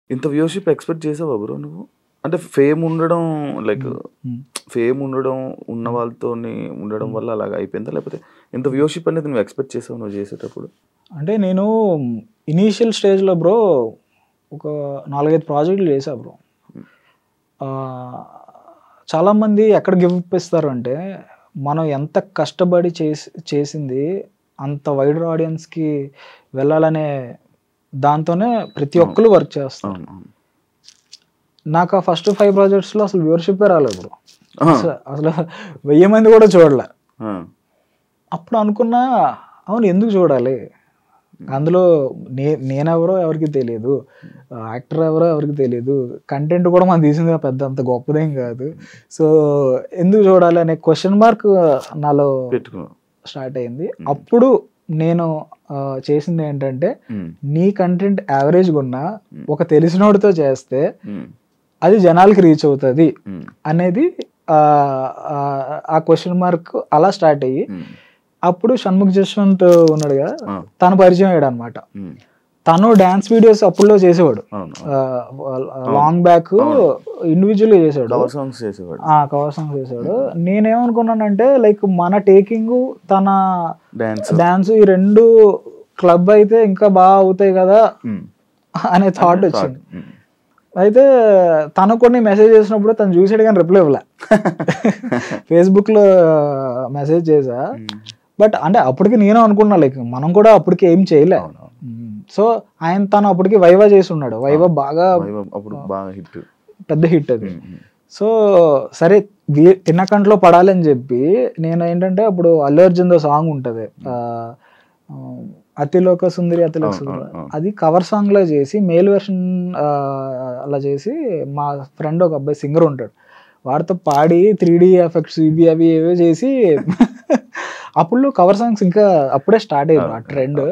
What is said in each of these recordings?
ఇంత వ్యూషిప్ ఎక్స్పెక్ట్ చేసావా బ్రో నువ్వు? అంటే ఫేమ్ ఉండడం లైక్ ఫేమ్ ఉండడం ఉన్న వాళ్ళతో ఉండడం వల్ల అలాగ అయిపోయిందా, లేకపోతే ఇంత వ్యూషిప్ అనేది నువ్వు ఎక్స్పెక్ట్ చేసావు నువ్వు చేసేటప్పుడు? అంటే నేను ఇనీషియల్ స్టేజ్లో బ్రో ఒక 4-5 ప్రాజెక్టులు చేశా బ్రో. చాలామంది ఎక్కడ గివ్ అప్ ఇస్తారు అంటే, మనం ఎంత కష్టపడి చేసింది అంత వైడర్ ఆడియన్స్కి వెళ్ళాలనే దాంతోనే ప్రతి ఒక్కరు వర్క్ చేస్తారు. నాకు ఆ ఫస్ట్ 5 ప్రాజెక్ట్స్లో అసలు వ్యూవర్షిప్పే రాలేదు బ్రో. అసలు 1000 మంది కూడా చూడలే. అప్పుడు అనుకున్నా, అవును ఎందుకు చూడాలి, అందులో నేనెవరో ఎవరికి తెలియదు, యాక్టర్ ఎవరో ఎవరికి తెలియదు, కంటెంట్ కూడా మనం తీసింది పెద్ద అంత గొప్పదేం కాదు, సో ఎందుకు చూడాలి అనే క్వశ్చన్ మార్క్ నాలో స్టార్ట్ అయింది. అప్పుడు నేను చేసింది ఏంటంటే, నీ కంటెంట్ యావరేజ్గా ఉన్నా ఒక తెలిసినోడితో చేస్తే అది జనాలకి రీచ్ అవుతుంది అనేది ఆ క్వశ్చన్ మార్క్ అలా స్టార్ట్ అయ్యి, అప్పుడు షణ్ముఖ్ జశ్వంత్ ఉన్నాడు కదా, తను పరిచయం అయ్యాడు అనమాట. తను డాన్స్ వీడియోస్ అప్పుడులో చేసేవాడు, లాంగ్ బ్యాక్ ఇండివిజువల్ గా చేసాడు, కవర్ సాంగ్స్ చేసేవాడు. నేనేమనుకున్నానంటే లైక్ మన టేకింగ్ తన డాన్స్ ఈ రెండు క్లబ్ అయితే ఇంకా బాగా అవుతాయి కదా అనే థాట్ వచ్చింది. అయితే తను కొన్ని మెసేజ్ చేసినప్పుడు తను చూసాడు కానీ రిప్లై ఇవ్వలే. ఫేస్బుక్లో మెసేజ్ చేసా, బట్ అంటే అప్పటికి నేను అనుకున్నా లైక్ మనం కూడా అప్పటికి ఏం చేయలే. సో తను అప్పటికి వైవా చేసి ఉన్నాడు, వైవా బాగా పెద్ద హిట్ అది. సో సరే తిన్నకంట్లో పడాలని చెప్పి నేను ఏంటంటే, అప్పుడు అల్లు అర్జున్తో సాంగ్ ఉంటుంది అతిలోక సుందరి అతిలోక సుందరి, అది కవర్ సాంగ్ లా చేసి మేల్ వెర్షన్ అలా చేసి, మా ఫ్రెండ్ ఒక అబ్బాయి సింగర్ ఉంటాడు, వాడితో పాడి 3D ఎఫెక్ట్స్ ఇవి అవి ఏవో చేసి అప్పుడు కవర్ సాంగ్స్ ఇంకా అప్పుడే స్టార్ట్ అయ్యారు ఆ ట్రెండ్.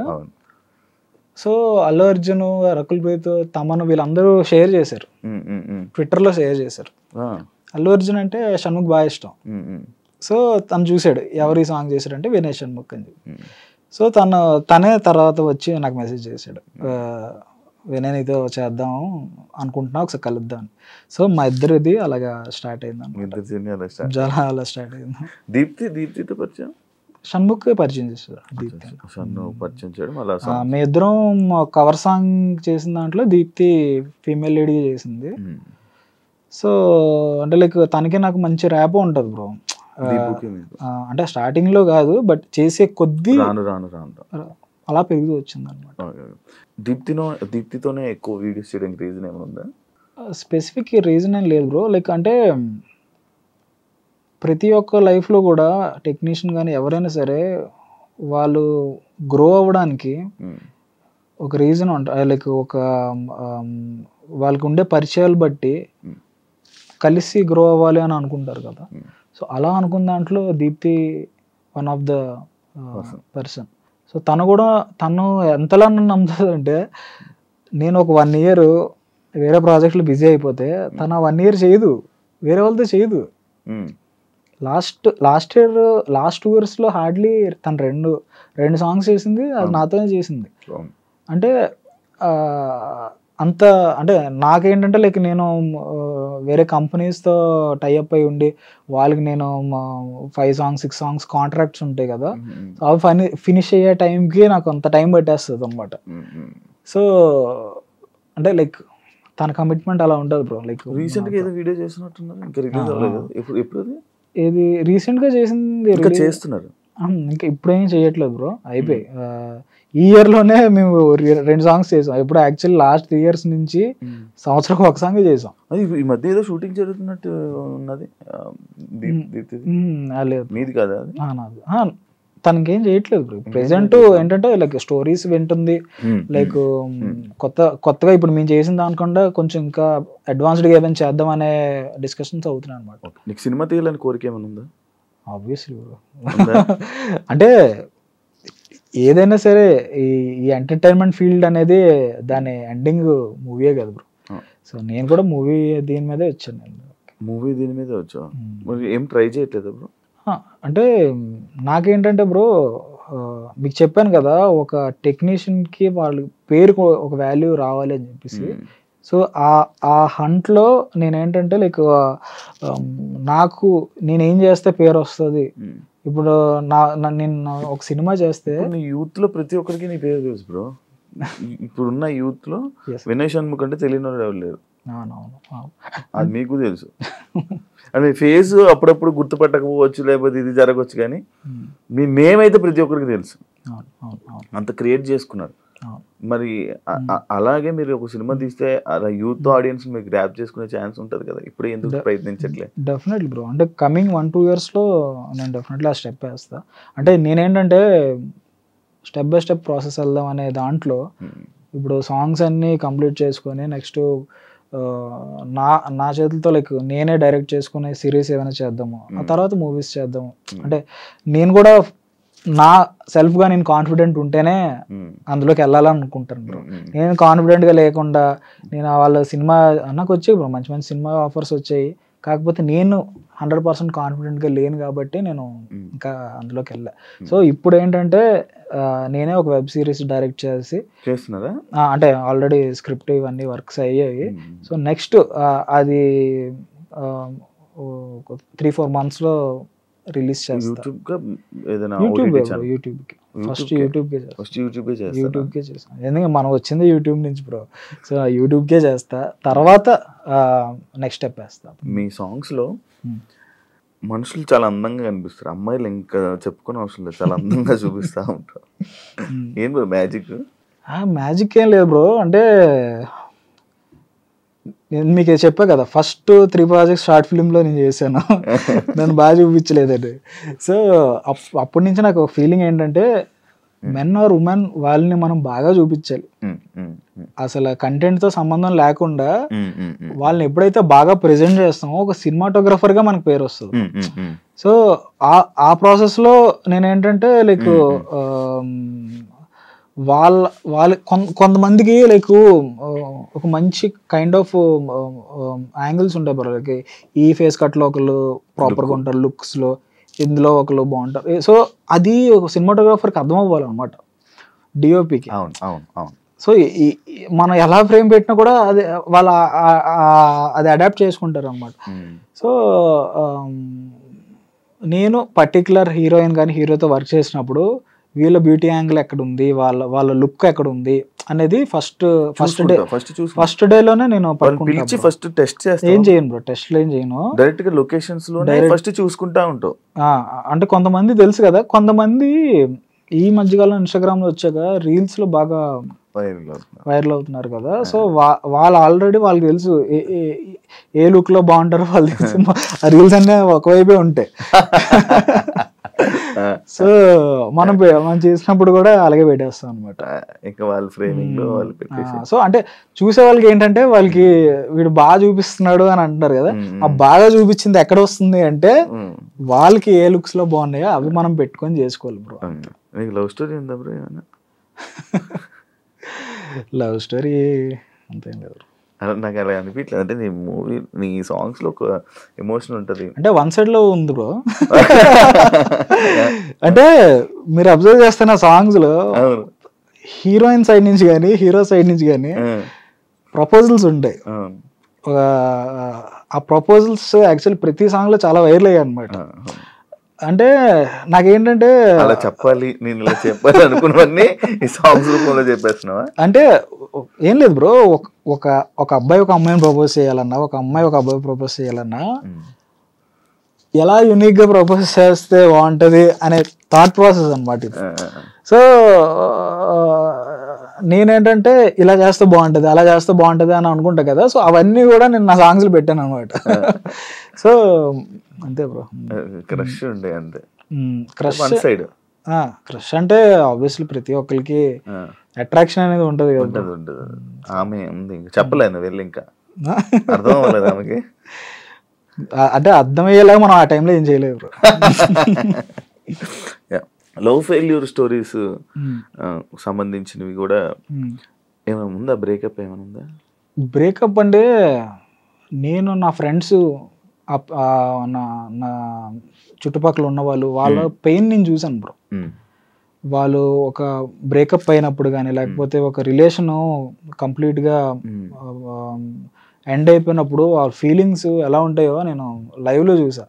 సో అల్లు అర్జున్, రకుల్ ప్రీత్, తమన్ వీళ్ళందరూ షేర్ చేశారు, ట్విట్టర్లో షేర్ చేశారు. అల్లు అర్జున్ అంటే షణ్ముఖ్ బాగా ఇష్టం. సో తను చూసాడు ఎవరు ఈ సాంగ్ చేశాడంటే వినయ్ షణ్ముఖ్ అని చెప్పి. సో తనే తర్వాత వచ్చి నాకు మెసేజ్ చేశాడు, వినయ్ నీతో చేద్దాం అనుకుంటున్నా, ఒకసారి కలుద్దాం. సో మా ఇద్దరిది అలాగా స్టార్ట్ అయింది, అలా స్టార్ట్ అయింది. దీప్తితో పరిచయం షణ్ముఖ్ పరిచయం చేశాడు. మీ ఇద్దరం కవర్ సాంగ్ చేసిన దాంట్లో దీప్తి ఫీమేల్ లీడ్గా చేసింది. సో అంటే లైక్ తనకి నాకు మంచి ర్యాప్ ఉంటుంది బ్రో. అంటే స్టార్టింగ్ లో కాదు, బట్ చేసే కొద్దీ అలా పెరుగుతూ వచ్చింది అనమాట. దీప్తితోనే ఎక్కువ వీడియోస్ చేయడానికి రీజన్ ఏమైనా స్పెసిఫిక్ రీజన్ ఏం లేదు బ్రో. లైక్ అంటే ప్రతి ఒక్క లైఫ్లో కూడా టెక్నీషియన్ కానీ ఎవరైనా సరే వాళ్ళు గ్రో అవ్వడానికి ఒక రీజన్ ఉంటుంది. లైక్ ఒక వాళ్ళకి ఉండే పరిచయాలు బట్టి కలిసి గ్రో అవ్వాలి అని అనుకుంటారు కదా. సో అలా అనుకున్న దాంట్లో Deepti one of the person. So తను ఎంతలా నన్ను నమ్ముతుందంటే, నేను ఒక 1 year వేరే ప్రాజెక్ట్లో బిజీ అయిపోతే తను 1 year చేయదు, వేరే వాళ్ళతో చేయదు. లాస్ట్ 2 yearsలో హార్డ్లీ తను రెండు సాంగ్స్ చేసింది, అది నాతోనే చేసింది. అంటే అంత అంటే నాకేంటంటే లైక్ నేను వేరే కంపెనీస్తో టైఅప్ అయి ఉండి వాళ్ళకి నేను 5 songs 6 songs కాంట్రాక్ట్స్ ఉంటాయి కదా, అవి ఫినిష్ అయ్యే టైంకి నాకు అంత టైం పట్టేస్తుంది అనమాట. సో అంటే లైక్ తన కమిట్మెంట్ అలా ఉంటుంది బ్రో. లైక్ రీసెంట్గా ఏదో వీడియో చేస్తున్నారు, ఏది రీసెంట్గా చేసింది చేస్తున్నారు, ఇంకా ఇప్పుడేం చేయట్లేదు బ్రో, అయిపోయి. ఈ ఇయర్లోనే మేము 2 songs చేసాం. ఇప్పుడు యాక్చువల్లీ లాస్ట్ 3 years నుంచి సంవత్సరం ఒక సాంగ్ చేసాం. అది ఈ మధ్య ఏదో షూటింగ్ జరుగుతున్నట్టు ఉన్నది, లేదు మీది కదా నాది. తనకేం చేయట్లేదు బ్రో ప్రెసెంట్. ఏంటంటే లైక్ స్టోరీస్ వింటుంది, లైక్ కొత్తగా ఇప్పుడు మేము చేసిన దానికన్నా కొంచెం ఇంకా అడ్వాన్స్డ్గా ఏమైనా చేద్దాం అనే డిస్కషన్స్ అవుతున్నాయి అనమాట. నీకు సినిమా తీయాలని కోరిక ఏమైనా ఉందా? Obviously bro. అంటే ఏదైనా సరే ఈ ఎంటర్టైన్మెంట్ ఫీల్డ్ అనేది దాని ఎండింగ్ మూవీయే కదా బ్రో. సో నేను కూడా దీని మీదే వచ్చాను. దీని మీదే వచ్చా, మరి ఏం ట్రై చేయట్లేదు బ్రో? అంటే నాకేంటంటే బ్రో మీకు చెప్పాను కదా, ఒక టెక్నీషియన్కి వాళ్ళు పేరుకు ఒక వాల్యూ రావాలి అని చెప్పేసి. సో ఆ హంట్లో నేనేంటంటే లైక్ నాకు నేనేం చేస్తే పేరు వస్తుంది. ఇప్పుడు నేను ఒక సినిమా చేస్తే యూత్ లో ప్రతి ఒక్కరికి నీ పేరు తెలుసు బ్రో. ఇప్పుడున్న యూత్ లో వినయ్ షణ్ముఖ్ అంటే తెలియని వాళ్ళు ఎవరు లేరు. అది మీకు తెలుసు. అంటే ఫేస్ అప్పుడప్పుడు గుర్తుపట్టకపోవచ్చు, లేకపోతే ఇది జరగవచ్చు, కానీ మీ నేమ్ అయితే ప్రతి ఒక్కరికి తెలుసు. అంత క్రియేట్ చేసుకున్నారు. మరి అలాగే మీరు ఒక సినిమా తీస్తే అలా యూత్ ఆడియన్స్ మీరు గ్రాప్ చేసుకునే ఛాన్స్ ఉంటుంది కదా, ఇప్పుడు ఎందుకు ప్రయత్నించట్లేదు? డెఫినెట్లీ బ్రో, అంటే కమింగ్ 1-2 yearsలో నేను డెఫినెట్లీ ఆ స్టెప్ వేస్తా. అంటే నేనేంటంటే స్టెప్ బై స్టెప్ ప్రాసెస్ వెళ్దాం అనే దాంట్లో ఇప్పుడు సాంగ్స్ అన్నీ కంప్లీట్ చేసుకొని నెక్స్ట్ నా చేతులతో లైక్ నేనే డైరెక్ట్ చేసుకునే సిరీస్ ఏమైనా చేద్దాము, ఆ తర్వాత మూవీస్ చేద్దాము. అంటే నేను కూడా నా సెల్ఫ్గా నేను కాన్ఫిడెంట్ ఉంటేనే అందులోకి వెళ్ళాలనుకుంటాను బ్రో. నేను కాన్ఫిడెంట్గా లేకుండా నేను వాళ్ళ సినిమా నాకు వచ్చాయి బ్రో, మంచి మంచి సినిమా ఆఫర్స్ వచ్చాయి, కాకపోతే నేను 100% కాన్ఫిడెంట్గా లేను కాబట్టి నేను ఇంకా అందులోకి వెళ్ళా. సో ఇప్పుడు ఏంటంటే నేనే ఒక వెబ్ సిరీస్ డైరెక్ట్ చేస్తున్నారా, అంటే ఆల్రెడీ స్క్రిప్ట్ ఇవన్నీ వర్క్స్ అయ్యాయి. సో నెక్స్ట్ అది 3-4 monthsలో రిలీజ్ చేస్తాను. యూట్యూబ్కి ఫస్ట్ యూట్యూబ్కే చేస్తాను, ఎందుకంటే మనం వచ్చింది యూట్యూబ్ నుంచి బ్రో. సో యూట్యూబ్కే చేస్తా, తర్వాత నెక్స్ట్ స్టెప్ వేస్తా. మీ సాంగ్స్లో మనుషులు చాలా అందంగా కనిపిస్తారు, అమ్మాయిలు ఇంకా చెప్పుకునే అవసరం లేదు, చాలా అందంగా చూపిస్తూ ఉంటారు. ఏం బ్రో మ్యాజిక్? మ్యాజిక్ ఏం లేదు బ్రో, అంటే నేను మీకు చెప్పా కదా, ఫస్ట్ 3 projects షార్ట్ ఫిల్మ్లో నేను చేశాను, నన్ను బాగా చూపించలేదండి. సో అప్పటి నుంచి నాకు ఒక ఫీలింగ్ ఏంటంటే మెన్ ఆర్ ఉమెన్ వాళ్ళని మనం బాగా చూపించాలి. అసలు కంటెంట్తో సంబంధం లేకుండా వాళ్ళని ఎప్పుడైతే బాగా ప్రెజెంట్ చేస్తామో ఒక సినిమాటోగ్రఫర్గా మనకు పేరు వస్తుంది. సో ఆ ప్రాసెస్లో నేనేంటంటే లైక్ వాళ్ళ కొంతమందికి లైక్ ఒక మంచి కైండ్ ఆఫ్ యాంగిల్స్ ఉంటాయి బ్రో. లైక్ ఈ ఫేస్ కట్లో ఒకళ్ళు ప్రాపర్గా ఉంటారు, లుక్స్లో ఇందులో ఒకళ్ళు బాగుంటారు. సో అది ఒక సినిమాటోగ్రాఫర్కి అర్థం అవ్వాలన్నమాట, డిఓపికి. సో మనం ఎలా ఫ్రేమ్ పెట్టినా కూడా అది వాళ్ళ అది అడాప్ట్ చేసుకుంటారు అన్నమాట. సో నేను పర్టికులర్ హీరోయిన్ కానీ హీరోతో వర్క్ చేసినప్పుడు వీళ్ళ బ్యూటీ యాంగిల్ ఎక్కడ ఉంది, వాళ్ళ లుక్ ఎక్కడ ఉంది అనేది ఫస్ట్ డేలోనే నేను ఫస్ట్ టెస్ట్ చేస్తాను. ఏం చేయను బ్రో, టెస్ట్లు ఏం చేయను, డైరెక్ట్ గా లొకేషన్స్ లో ఫస్ట్ చూసుకుంటా ఉంటావు. అంటే కొంతమంది తెలుసు కదా, కొంతమంది ఈ మధ్యకాలం ఇన్స్టాగ్రామ్ లో వచ్చాక రీల్స్ లో బాగా వైరల్ అవుతున్నారు కదా. సో వాళ్ళు ఆల్రెడీ వాళ్ళకి తెలుసు ఏ లుక్ లో బాగుంటారో వాళ్ళు తెలుసు, ఆ రీల్స్ అన్నీ ఒకవైపే ఉంటాయి. సో మనం చేసినప్పుడు కూడా అలాగే పెట్టేస్తాం అనమాట. సో అంటే చూసే వాళ్ళకి ఏంటంటే వాళ్ళకి వీడు బాగా చూపిస్తున్నాడు అని అంటున్నారు కదా, ఆ బాగా చూపించింది ఎక్కడ వస్తుంది అంటే వాళ్ళకి ఏ లుక్స్ లో బాగున్నాయో అవి మనం పెట్టుకొని చేసుకోవాలి బ్రో. లవ్ స్టోరీ ఉందా బ్రో? లవ్ స్టోరీ అంతేం లేదు. నాకు అలా అనిపించలేదు, అంటే నీ మూవీ నీ సాంగ్స్ లో ఒక ఎమోషన్ ఉంటది, అంటే వన్ సైడ్ లో ఉంది బ్రో. అంటే మీరు అబ్జర్వ్ చేస్తున్న సాంగ్స్ లో హీరోయిన్ సైడ్ నుంచి కానీ హీరో సైడ్ నుంచి కానీ ప్రపోజల్స్ ఉంటాయి. ఆ ప్రపోజల్స్ యాక్చువల్లీ ప్రతి సాంగ్ లో చాలా వైరల్ అయ్యాయి అనమాట. అంటే నాకేంటంటే అలా చెప్పాలి, నేను ఇలా చెప్పాలి అనుకున్నవన్నీ ఈ సాంగ్స్ రూపంలో చెప్పేస్తున్నావా? అంటే ఏం లేదు బ్రో, ఒక అబ్బాయి ఒక అమ్మాయిని ప్రపోజ్ చేయాలన్నా, ఒక అమ్మాయి ఒక అబ్బాయి ప్రపోజ్ చేయాలన్నా ఎలా యూనిక్ గా ప్రపోజ్ చేస్తే బాగుంటది అనే థాట్ ప్రాసెస్ అనమాట ఇది. సో నేనేంటంటే ఇలా చేస్తే బాగుంటది, అలా చేస్తే బాగుంటది అని అనుకుంటా కదా. సో అవన్నీ కూడా నేను నా సాంగ్స్ లో పెట్టాను అనమాట. సో అంతే బ్రో. క్రష్ ఉండే అంతే. క్రష్ అంటే ఆబ్వియస్లీ ప్రతి ఒక్కరికి అట్రాక్షన్ అనేది ఉంటది కదా. ఆమె ఉంది, చెప్పలేదు వెళ్ళి, ఇంకా అర్థం అవ్వలేదు ఆమెకి. అంటే అర్థమయ్యేలాగా మనం ఆ టైంలో ఏం చేయలేదు బ్రో. లవ్ ఫెయిల్యూర్ స్టోరీస్ సంబంధించినవి కూడా ఏమైనా ఉందా? బ్రేకప్ ఏమైనా ఉందా? బ్రేకప్ అంటే నేను నా ఫ్రెండ్స్ నా చుట్టుపక్కల ఉన్న వాళ్ళ పెయిన్ నేను చూసాను బ్రో. వాళ్ళు ఒక బ్రేకప్ అయినప్పుడు కానీ లేకపోతే ఒక రిలేషన్ కంప్లీట్గా ఎండ్ అయిపోయినప్పుడు వాళ్ళ ఫీలింగ్స్ ఎలా ఉంటాయో నేను లైవ్లో చూసా.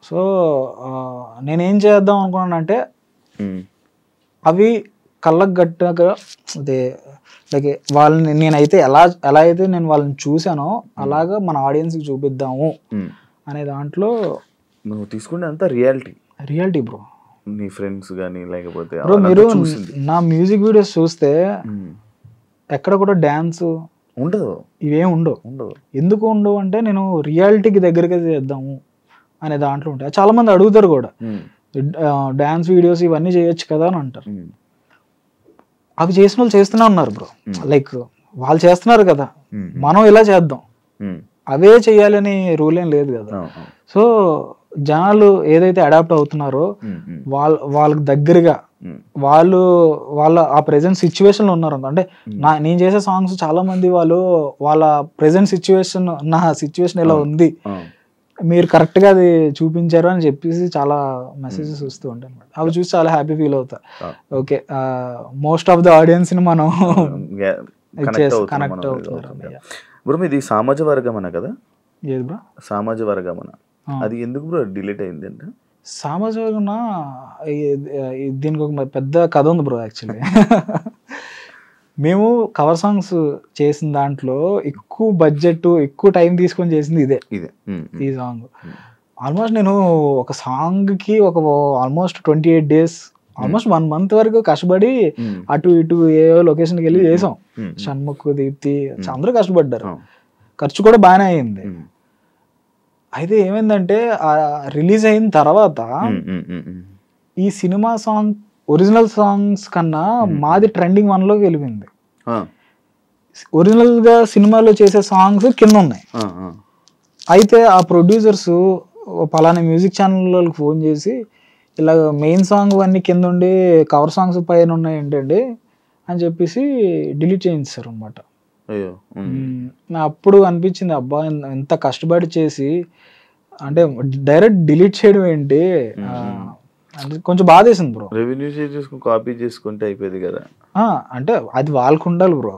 సో నేనేం చేద్దాం అనుకున్నానంటే అవి కళ్ళకు గట్టగా అదే లైక్ వాళ్ళని నేనైతే ఎలా అయితే నేను వాళ్ళని చూసానో అలాగా మన ఆడియన్స్కి చూపిద్దాము అనే దాంట్లో నువ్వు తీసుకుంటే అంతా రియాలిటీ బ్రో. నీ ఫ్రెండ్స్ కానీ లేకపోతే బ్రో మీరు నా మ్యూజిక్ వీడియోస్ చూస్తే ఎక్కడ కూడా డ్యాన్స్ ఉండదు, ఇవేం ఉండవు. ఎందుకు ఉండవు అంటే నేను రియాలిటీకి దగ్గరగా చేద్దాము అనే దాంట్లో ఉంటాయి. చాలా మంది అడుగుతారు కూడా డ్యాన్స్ వీడియోస్ ఇవన్నీ చేయొచ్చు కదా అని అంటారు. అవి చేసిన వాళ్ళు చేస్తూనే ఉన్నారు బ్రో. లైక్ వాళ్ళు చేస్తున్నారు కదా, మనం ఇలా చేద్దాం, అవే చెయ్యాలని రూల్ ఏం లేదు కదా. సో జనాలు ఏదైతే అడాప్ట్ అవుతున్నారో వాళ్ళకి దగ్గరగా వాళ్ళ ఆ ప్రెసెంట్ సిచ్యువేషన్లో ఉన్నారు. అంటే నేను చేసే సాంగ్స్ చాలా మంది వాళ్ళ ప్రెసెంట్ సిచ్యువేషన్, నా సిచ్యువేషన్ ఎలా ఉంది, మీరు కరెక్ట్గా అది చూపించారు అని చెప్పేసి చాలా మెసేజెస్ వస్తూ ఉంటాయి అనమాట. అవి చూసి చాలా హ్యాపీ ఫీల్ అవుతా. ఓకే, మోస్ట్ ఆఫ్ ద ఆడియన్స్ని మనం కనెక్ట్ అవుతున్నారు. బ్రో మీది సామాజిక వర్గమన కదా? ఏది బ్రో సామాజిక వర్గమన? అది ఎందుకు బ్రో డిలీట్ అయింది అంటే? సామాజిక వర్గం దీనికి ఒక పెద్ద కథ ఉంది బ్రో. యాక్చువల్లీ మేము కవర్ సాంగ్స్ చేసిన దాంట్లో ఎక్కువ బడ్జెట్ ఎక్కువ టైం తీసుకొని చేసింది ఇదే ఈ సాంగ్. ఆల్మోస్ట్ నేను ఒక సాంగ్కి ఆల్మోస్ట్ 28 days ఆల్మోస్ట్ 1 month వరకు కష్టపడి అటు ఇటు ఏ లొకేషన్కి వెళ్ళి చేసాం. షణ్ముఖ్, దీప్తి అందరూ కష్టపడ్డారు. ఖర్చు కూడా బాగానే అయింది. అయితే ఏమైందంటే రిలీజ్ అయిన తర్వాత ఈ సినిమా సాంగ్ ఒరిజినల్ సాంగ్స్ కన్నా మాది ట్రెండింగ్ 1లోకి వెళ్ళిపోయింది. ఒరిజినల్ గా సినిమాలో చేసే సాంగ్స్ కింద ఉన్నాయి. అయితే ఆ ప్రొడ్యూసర్స్ పలానా మ్యూజిక్ ఛానల్ వాళ్ళకి ఫోన్ చేసి ఇలా మెయిన్ సాంగ్ అన్ని కింద ఉండి కవర్ సాంగ్స్ పైన ఉన్నాయి ఏంటండి అని చెప్పేసి డిలీట్ చేయించారు అనమాట. అప్పుడు అనిపించింది, అబ్బా ఎంత కష్టపడి చేసి అంటే డైరెక్ట్ డిలీట్ చేయడం ఏంటి, కొంచెం బాధేసింది బ్రో. రెవెన్యూ షేర్ చేసుకుని కాపీ చేసుకుంటే అయిపోయింది కదా. అంటే అది వాళ్ళకు ఉండాలి బ్రో.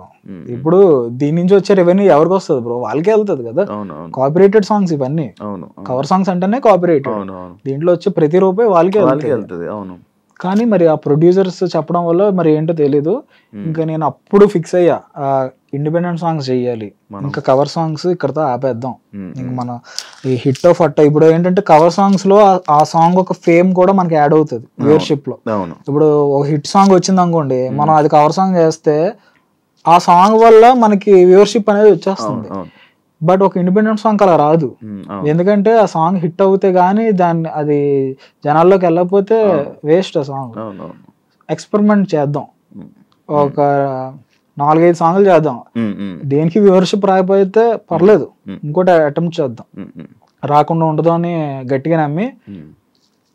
ఇప్పుడు దీని నుంచి వచ్చే రెవెన్యూ ఎవరికి వస్తుంది బ్రో? వాళ్ళకే వెళ్తుంది కదా. కాపీరైటెడ్ సాంగ్స్ ఇవన్నీ, కవర్ సాంగ్స్ అంటేనే కాపీరైటెడ్. దీంట్లో వచ్చే ప్రతి రూపాయి వాళ్ళకే వెళ్తుంది. కానీ మరి ఆ ప్రొడ్యూసర్స్ చెప్పడం వల్ల మరి ఏంటో తెలీదు. ఇంకా నేను అప్పుడు ఫిక్స్ అయ్యా, ఇండిపెండెంట్ సాంగ్స్ చెయ్యాలి, ఇంకా కవర్ సాంగ్స్ ఇక్కడతో ఆపేద్దాం. ఇంకా మన ఈ హిట్ ఆఫ్ అట్ ఇప్పుడు ఏంటంటే కవర్ సాంగ్స్ లో ఆ సాంగ్ ఒక ఫేమ్ కూడా మనకి యాడ్ అవుతుంది వ్యూవర్షిప్ లో. ఇప్పుడు ఒక హిట్ సాంగ్ వచ్చింది అనుకోండి, మనం అది కవర్ సాంగ్ చేస్తే ఆ సాంగ్ వల్ల మనకి వ్యూవర్షిప్ అనేది వచ్చేస్తుంది. బట్ ఒక ఇండిపెండెంట్ సాంగ్ అలా రాదు. ఎందుకంటే ఆ సాంగ్ హిట్ అవుతే గానీ అది జనాల్లోకి వెళ్ళకపోతే వేస్ట్ ఆ సాంగ్. ఎక్స్పెరిమెంట్ చేద్దాం, ఒక 4-5 సాంగ్లు చేద్దాం, దేనికి వ్యూవర్షిప్ రాకపోతే పర్లేదు, ఇంకోటి అటెంప్ట్ చేద్దాం, రాకుండా ఉండదు అని గట్టిగా నమ్మి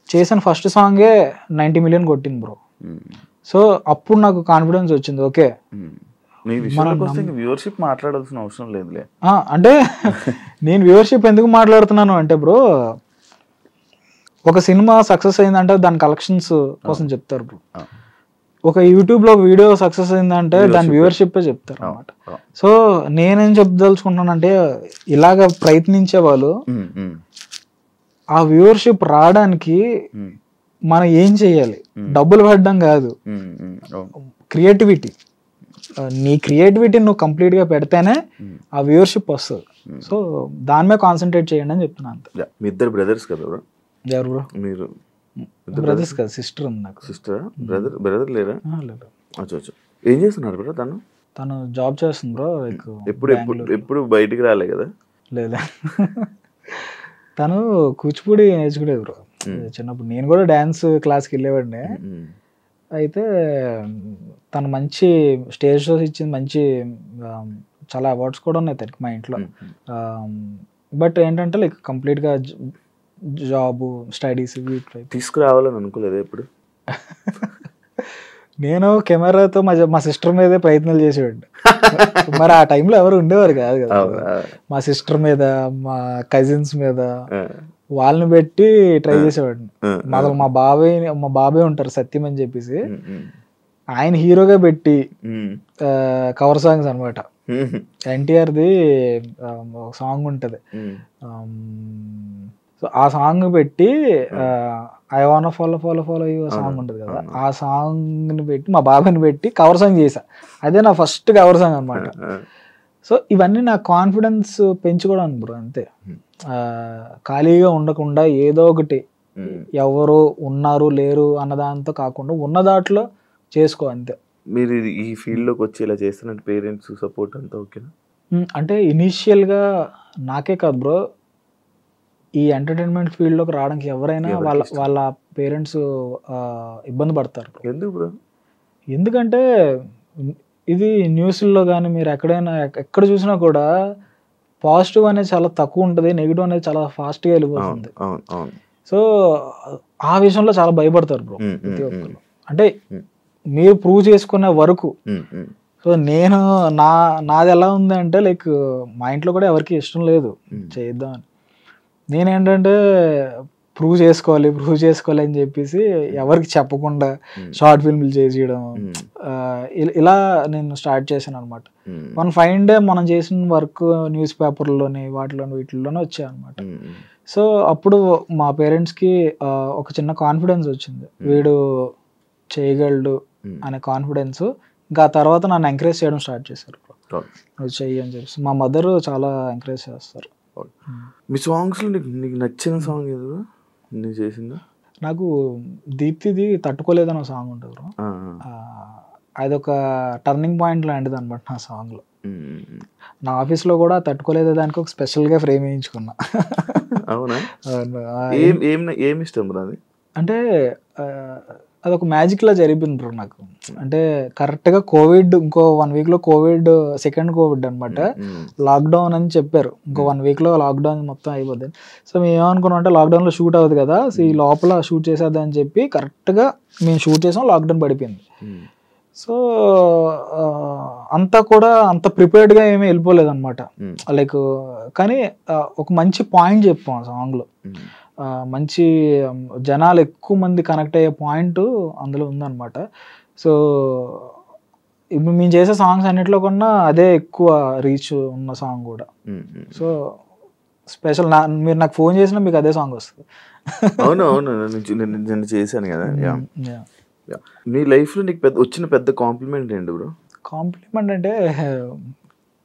చేసిన ఫస్ట్ సాంగే 90 million కొట్టింది బ్రో. సో అప్పుడు నాకు కాన్ఫిడెన్స్ వచ్చింది, ఓకే వ్యూవర్షిప్ మాట్లాడాల్సిన అవసరం లేదులే. అంటే నేను వ్యూవర్షిప్ ఎందుకు మాట్లాడుతున్నాను అంటే బ్రో, ఒక సినిమా సక్సెస్ అయిందంటే దాని కలెక్షన్స్ కోసం చెప్తారు బ్రో. ఒక యూట్యూబ్ లో వీడియో సక్సెస్ అయిందంటే దాని వ్యూవర్షిప్ చెప్తారు అనమాట. సో నేనేం చెప్పదలుచుకుంటున్నానంటే, ఇలాగ ప్రయత్నించే వాళ్ళు ఆ వ్యూవర్షిప్ రావడానికి మనం ఏం చెయ్యాలి, డబ్బులు పెట్టడం కాదు, క్రియేటివిటీ. నీ క్రియేటివిటీ నువ్వు కంప్లీట్ గా పెడితేనే ఆ వ్యూవర్షిప్ వస్తుంది. సో దాని మీద కాన్సన్ట్రేట్ చేయండి అని చెప్తున్నాను. మీ ఇద్దరు బ్రదర్స్ కదా బ్రో? ఎవరు బ్రో? మీరు బ్రదర్స్ కదా, సిస్టర్ ఉంది నాకు. సిస్టర్? బ్రదర్ లేరా? లేదు. ఏం చేస్తున్నారు బ్రో? తను జాబ్ చేస్తుంది బ్రో. ఎప్పుడు బయటికి రాలే కదా? లేదా, తను కూచిపూడి నేర్చుకునేది బ్రో చిన్నప్పుడు. నేను కూడా డాన్స్ క్లాస్కి వెళ్ళేవాడిని. అయితే తను మంచి స్టేజ్ షోస్ ఇచ్చింది, మంచి చాలా అవార్డ్స్ కూడా ఉన్నాయి తనకి మా ఇంట్లో. బట్ ఏంటంటే లైక్ కంప్లీట్గా జాబ్, స్టడీస్ తీసుకురావాలని అనుకోలేదు ఎప్పుడు. నేను కెమెరాతో మా సిస్టర్ మీదే ప్రయత్నాలు చేసేవాడిని. మరి ఆ టైంలో ఎవరు ఉండేవారు కాదు కదా. మా సిస్టర్ మీద, మా కజిన్స్ మీద వాళ్ళని పెట్టి ట్రై చేసేవాడిని. అసలు మా బాబాయ్ ఉంటారు సత్యం అని చెప్పేసి, ఆయన హీరోగా పెట్టి కవర్ సాంగ్స్ అనమాట. ఎన్టీఆర్ది ఒక సాంగ్ ఉంటది, సో ఆ సాంగ్ పెట్టి I want follow you song ఉంటుంది కదా, ఆ సాంగ్ ని పెట్టి మా బాబాయ్ని పెట్టి కవర్ సాంగ్ చేసా. అదే నా ఫస్ట్ కవర్ సాంగ్ అనమాట. సో ఇవన్నీ నా కాన్ఫిడెన్స్ పెంచుకోవడానికి బ్రో, అంతే. ఖాళీగా ఉండకుండా ఏదో ఒకటి, ఎవరు ఉన్నారు లేరు అన్న దాంతో కాకుండా ఉన్న దాంట్లో చేసుకో, అంతే. మీరు ఈ ఫీల్డ్ లోకి వచ్చి ఇలా చేస్తున్నట్టు పేరెంట్స్ సపోర్ట్ అంతా ఓకేనా? అంటే ఇనీషియల్ గా నాకే కాదు బ్రో, ఈ ఎంటర్టైన్మెంట్ ఫీల్డ్ లోకి రావడానికి ఎవరైనా వాళ్ళ పేరెంట్స్ ఇబ్బంది పడతారు. ఎందుకు బ్రో? ఎందుకంటే ఇది న్యూస్లో కానీ మీరు ఎక్కడ చూసినా కూడా పాజిటివ్ అనేది చాలా తక్కువ ఉంటుంది, నెగిటివ్ అనేది చాలా ఫాస్ట్గా వెళ్ళిపోతుంది. సో ఆ విషయంలో చాలా భయపడతారు బ్రో ప్రతి ఒక్కరు. అంటే మీరు ప్రూవ్ చేసుకునే వరకు. సో నాది ఎలా ఉంది అంటే, లైక్ మా ఇంట్లో కూడా ఎవరికి ఇష్టం లేదు చేద్దామని. నేనేంటంటే ప్రూవ్ చేసుకోవాలి అని చెప్పేసి ఎవరికి చెప్పకుండా షార్ట్ ఫిల్మ్లు చేసేయడం, ఇలా నేను స్టార్ట్ చేశాను అనమాట. వన్ ఫైన్ డే మనం చేసిన వర్క్ న్యూస్ పేపర్లోని వీటిల్లోనే వచ్చాయి అనమాట. సో అప్పుడు మా పేరెంట్స్కి ఒక చిన్న కాన్ఫిడెన్స్ వచ్చింది, వీడు చేయగలడు అనే కాన్ఫిడెన్స్. ఇంకా ఆ తర్వాత నన్ను ఎంకరేజ్ చేయడం స్టార్ట్ చేశారు, నువ్వు చెయ్యి అని చెప్పేసి. మా మదర్ చాలా ఎంకరేజ్ చేస్తారు. మీ సాంగ్స్లో నీకు నచ్చిన సాంగ్ ఏదో నేను చేసిందా? నాకు దీప్తిది తట్టుకోలేదని ఒక సాంగ్ ఉంటుంది బ్రో, అదొక టర్నింగ్ పాయింట్ లాంటిది అనమాట నా సాంగ్లో. నా ఆఫీస్లో కూడా తట్టుకోలేదు దానికి ఒక స్పెషల్గా ఫ్రేమ్ వేయించుకున్నా. అవునా? ఏమి ఇష్టం బ్రో అది? అంటే అదొక మ్యాజిక్ లా జరిపింది బ్రో నాకు. అంటే కరెక్ట్గా కోవిడ్, ఇంకో 1 వీక్లో కోవిడ్, సెకండ్ కోవిడ్ అనమాట, లాక్డౌన్ అని చెప్పారు. ఇంకో 1 వీక్లో లాక్డౌన్ మొత్తం అయిపోద్ది. సో మేము ఏమనుకున్నాం అంటే లాక్డౌన్లో షూట్ అవుతుంది కదా, సో ఈ లోపల షూట్ చేసేద్దాం అని చెప్పి కరెక్ట్గా మేము షూట్ చేసాం, లాక్డౌన్ పడిపోయింది. సో అంతా కూడా అంత ప్రిపేర్డ్గా ఏమీ వెళ్ళిపోలేదు అనమాట. లైక్ కానీ ఒక మంచి పాయింట్ చెప్పాం ఆ సాంగ్లో, మంచి జనాలు ఎక్కువ మంది కనెక్ట్ అయ్యే పాయింట్ అందులో ఉందన్నమాట. సో ఇప్పుడు మేము చేసే సాంగ్స్ అన్నిట్లో కన్నా అదే ఎక్కువ రీచ్ ఉన్న సాంగ్ కూడా. సో స్పెషల్ మీరు నాకు ఫోన్ చేసినా మీకు అదే సాంగ్ వస్తుంది. అవును నేను చేశాను కదా. మీ లైఫ్లో నీకు వచ్చిన పెద్ద కాంప్లిమెంట్ ఏంటి బ్రో? కాంప్లిమెంట్ అంటే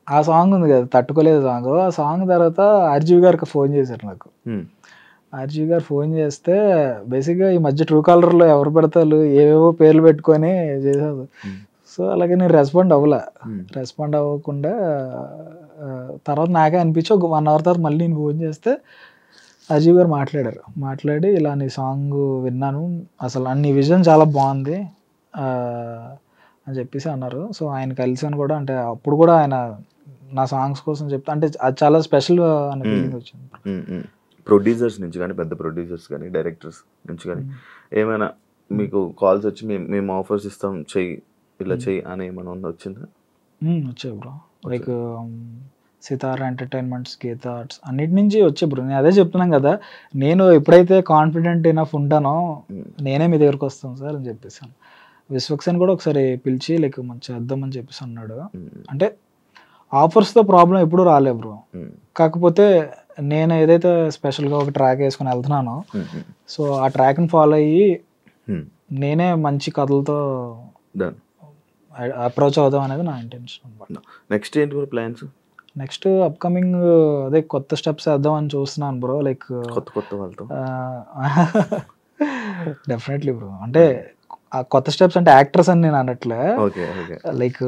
ఆ సాంగ్ ఉంది కదా, తట్టుకోలేదు సాంగ్. ఆ సాంగ్ తర్వాత ఆర్జీవి గారికి ఫోన్ చేశారు నాకు. ఆర్జీవి గారు ఫోన్ చేస్తే బేసిక్గా ఈ మధ్య ట్రూ కాలర్లో ఎవరు పెడతారు ఏవేవో పేర్లు పెట్టుకొని చేసేది. సో అలాగే నేను రెస్పాండ్ అవ్వకుండా తర్వాత నాకే అనిపించి ఒక 1 అవర్ తర్వాత మళ్ళీ నేను ఫోన్ చేస్తే ఆర్జీవి గారు మాట్లాడి ఇలా నీ సాంగ్ విన్నాను, అసలు అన్ని విజన్ చాలా బాగుంది అని చెప్పేసి అన్నారు. సో ఆయన కలిసాను కూడా, అంటే అప్పుడు కూడా ఆయన నా సాంగ్స్ కోసం చెప్తా, అంటే అది చాలా స్పెషల్ అనే ఫీలింగ్ వచ్చింది. ప్రొడ్యూసర్స్ నుంచి కానీ, పెద్ద ప్రొడ్యూసర్స్ కానీ, డైరెక్టర్స్ నుంచి కానీ ఏమైనా మీకు కాల్స్ వచ్చి మేము ఆఫర్స్ ఇస్తాం, ఇలా చెయ్యి అని ఏమైనా వచ్చిందా? వచ్చాయి బ్రో, లైక్ సితారా ఎంటర్టైన్మెంట్స్, గీత ఆర్ట్స్, అన్నిటి నుంచి వచ్చే బ్రో. నేను అదే చెప్తున్నాను కదా, నేను ఎప్పుడైతే కాన్ఫిడెంట్ ఎనఫ్ ఉంటానో నేనే మీ దగ్గరకు వస్తాను సార్ అని చెప్పేసాను. విశ్వక్సేన్ కూడా ఒకసారి పిలిచి లైక్ మంచి చేద్దామని చెప్పేసి అన్నాడు. అంటే ఆఫర్స్తో ప్రాబ్లం ఎప్పుడు రాలే బ్రో, కాకపోతే నేను ఏదైతే స్పెషల్గా ఒక ట్రాక్ వేసుకుని వెళ్తున్నానో, సో ఆ ట్రాక్ని ఫాలో అయ్యి నేనే మంచి కథలతో అప్రోచ్ అవుదాం అనేది నా ఇంటెన్షన్ అనమాట. నెక్స్ట్ ఏంటి ప్లాన్స్? నెక్స్ట్ అప్కమింగ్ అదే కొత్త స్టెప్స్ వేద్దామని చూస్తున్నాను బ్రో. లైక్ కొత్త వాళ్ళతో డెఫినెట్లీ బ్రో. అంటే కొత్త స్టెప్స్ అంటే యాక్టర్స్ అని నేను అనట్లే, లైక్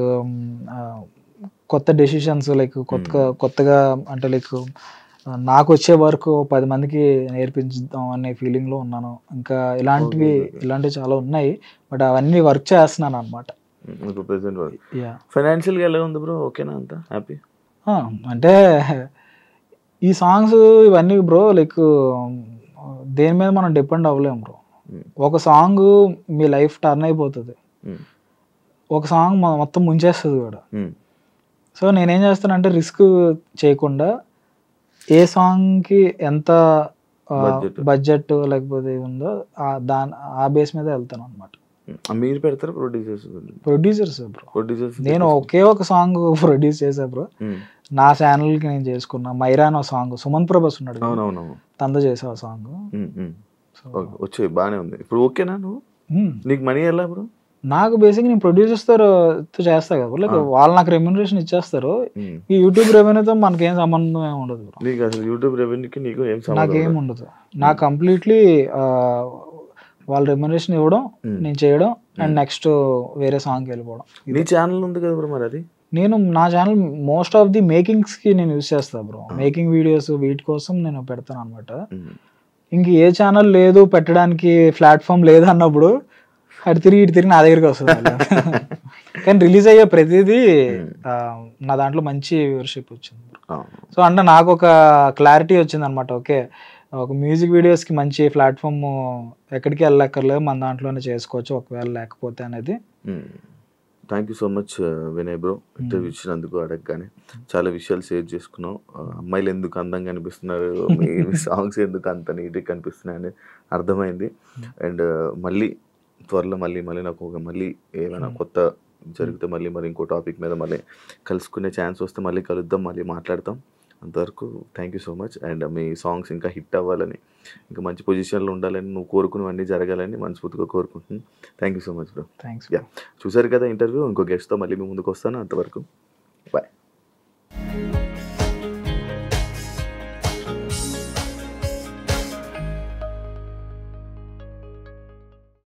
కొత్త డెసిషన్స్, లైక్ కొత్తగా అంటే లైక్ నాకు వచ్చే వరకు 10 మందికి నేర్పించుదాం అనే ఫీలింగ్లో ఉన్నాను. ఇంకా ఇలాంటివి చాలా ఉన్నాయి, బట్ అవన్నీ వర్క్ చేస్తున్నాను అనమాట. ఫైనాన్షియల్గా ఎలా ఉంది బ్రో? ఓకేనా, అంతా హ్యాపీ? అంటే ఈ సాంగ్స్ ఇవన్నీ బ్రో లైక్ దేని మీద మనం డిపెండ్ అవ్వలేము బ్రో. ఒక సాంగ్ మీ లైఫ్ టర్న్ అయిపోతుంది, ఒక సాంగ్ మొత్తం ముంచేస్తుంది కూడా. సో నేనేం చేస్తానంటే రిస్క్ చేయకుండా ఏ సాంగ్కి ఎంత బడ్జెట్ లేకపోతే ఉందో ఆ బేస్ మీద వెళ్తాను అనమాట. మీరు పెడతారు ప్రొడ్యూసర్స్ బ్రో. ప్రొడ్యూసర్స్ నేను ఒకే ఒక సాంగ్ ప్రొడ్యూస్ చేసా బ్రో, నా ఛానల్ కి నేను చేసుకున్నా. మైరా అనే సాంగ్ సుమన్ ప్రభాస్ ఉన్నాడు కదా, అవునవును తంద చేసా ఆ సాంగ్. వచ్చే బానే ఉంది ఇప్పుడు. ఓకేనా నువ్వు? నీకు మనీ ఎలా బ్రో? నాకు బేసిక్ నేను ప్రొడ్యూసర్స్ తో చేస్తా కదా, లైక్ వాళ్ళు నాకు రెమ్యూనరేషన్ ఇచ్చేస్తారు. ఈ యూట్యూబ్ రెవెన్యూతో మనకేం సంబంధం ఏమి ఉండదు బ్రో. నీకు అసలు యూట్యూబ్ రెవెన్యూకి నీకు ఏం సంబంధం? నాకేం ఉండదు. నాకు కంప్లీట్లీ వాళ్ళు రెమ్యూనరేషన్ ఇవ్వడం, నేను చేయడం, అండ్ నెక్స్ట్ వేరే సాంగ్కి వెళ్ళిపోవడం. నీ ఛానల్ ఉంది కదా బ్రో మరి అది? నేను నా channel most of the makings కి నేను యూజ్ చేస్తాను బ్రో. మేకింగ్ వీడియోస్ వీటి కోసం నేను పెడతాను అనమాట. ఇంక ఏ ఛానల్ లేదు పెట్టడానికి, ప్లాట్ఫామ్ లేదు అన్నప్పుడు అటు తిరిగి నా దగ్గరికి వస్తుంది. కానీ రిలీజ్ అయ్యే ప్రతిదీ నా దాంట్లో మంచి వ్యూవర్షిప్ వచ్చింది. సో అంటే నాకు ఒక క్లారిటీ వచ్చింది అనమాట. ఓకే, ఒక మ్యూజిక్ వీడియోస్కి మంచి ప్లాట్ఫామ్ ఎక్కడికి వెళ్ళక్కర్లేదు, మన దాంట్లోనే చేసుకోవచ్చు ఒకవేళ లేకపోతే అనేది. Thank you so much Vinay bro, interview ఇచ్చినందుకు. అడగగానే చాలా విషయాలు షేర్ చేసుకున్నాం. అమ్మాయిలు ఎందుకు అందంగా కనిపిస్తున్నారు, మీ సాంగ్స్ ఎందుకు అంత నీట్గా కనిపిస్తున్నాయి అని అర్థమైంది. అండ్ మళ్ళీ త్వరలో మళ్ళీ నాకు మళ్ళీ ఏమైనా కొత్త జరిగితే మళ్ళీ ఇంకో టాపిక్ మీద మళ్ళీ కలుసుకునే ఛాన్స్ వస్తే మళ్ళీ కలుద్దాం, మళ్ళీ మాట్లాడతాం. అంతవరకు thank you so much. And me songs ఇంకా హిట్ అవ్వాలని, ఇంకా మంచి పొజిషన్లో ఉండాలని, నువ్వు కోరుకున్నవన్నీ జరగాలని మనస్ఫూర్తిగా కోరుకుంటున్నాను. Thank you so much bro. Thanks. Yeah, చూసారు కదా ఇంటర్వ్యూ. ఇంకో గెస్ట్తో మళ్ళీ మీ ముందుకు వస్తాను. అంతవరకు బాయ్.